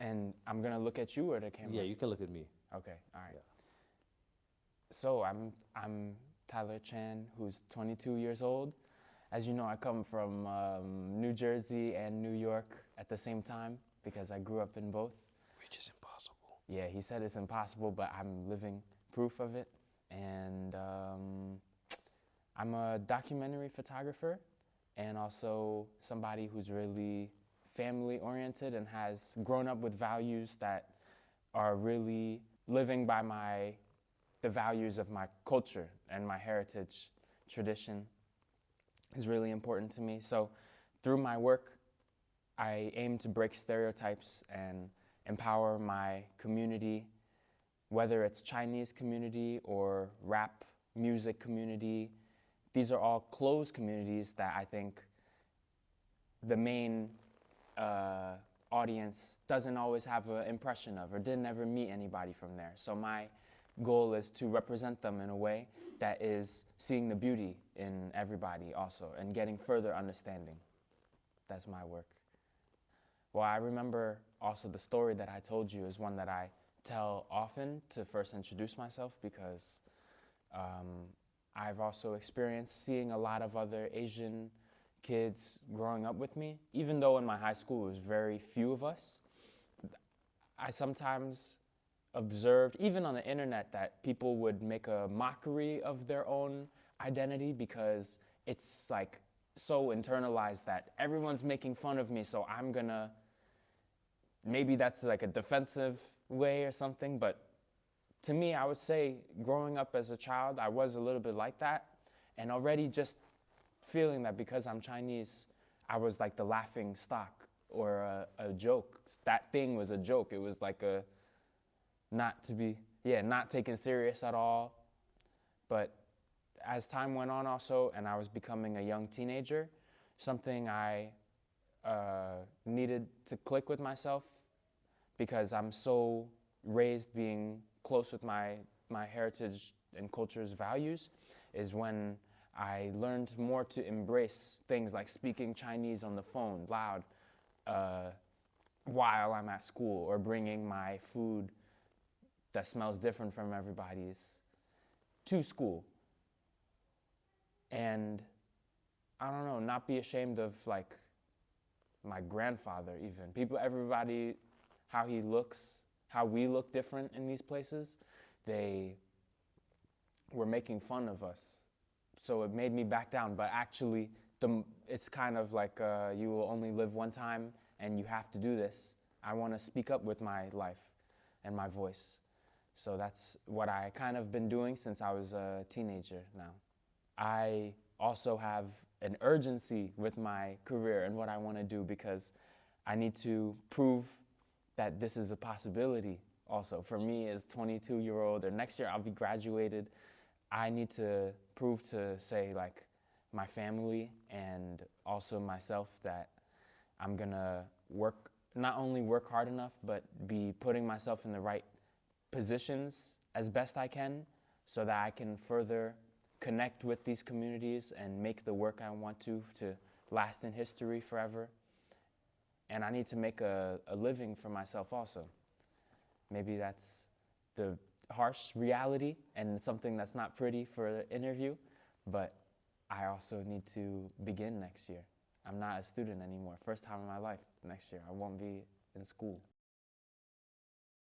And I'm gonna look at you or the camera? Yeah, you can look at me. Okay, all right. Yeah. So I'm Tyler Chan, who's 22 years old. As you know, I come from New Jersey and New York at the same time because I grew up in both. Which is impossible. Yeah, he said it's impossible, but I'm living proof of it. And I'm a documentary photographer and also somebody who's really family oriented and has grown up with values that are really living by the values of my culture and my heritage. Tradition is really important to me. So through my work, I aim to break stereotypes and empower my community, whether it's Chinese community or rap music community. These are all closed communities that I think the main audience doesn't always have an impression of or didn't ever meet anybody from there. So my goal is to represent them in a way that is seeing the beauty in everybody also and getting further understanding. That's my work. Well, I remember also the story that I told you is one that I tell often to first introduce myself because I've also experienced seeing a lot of other Asian kids growing up with me. Even though in my high school it was very few of us, I sometimes observed, even on the internet, that people would make a mockery of their own identity because it's like so internalized that everyone's making fun of me, so I'm gonna, maybe that's like a defensive way or something, but to me, I would say growing up as a child, I was a little bit like that, and already just feeling that because I'm Chinese, I was like the laughing stock or a joke. That thing was a joke. It was like a not taken serious at all. But as time went on also, and I was becoming a young teenager, something I needed to click with myself because I'm so raised being close with my heritage and culture's values is when I learned more to embrace things like speaking Chinese on the phone loud while I'm at school, or bringing my food that smells different from everybody's to school. And I don't know, not be ashamed of like my grandfather even. Everybody, how he looks, how we look different in these places, they were making fun of us. So it made me back down, but actually it's kind of like you will only live one time and you have to do this. I want to speak up with my life and my voice. So that's what I kind of been doing since I was a teenager now. I also have an urgency with my career and what I want to do because I need to prove that this is a possibility also. For me as 22-year-old, or next year I'll be graduated, I need to prove to say like my family and also myself that I'm gonna work, not only work hard enough, but be putting myself in the right positions as best I can so that I can further connect with these communities and make the work I want to last in history forever. And I need to make a living for myself also. Maybe that's the harsh reality and something that's not pretty for the interview, but I also need to begin next year. I'm not a student anymore. First time in my life next year. I won't be in school.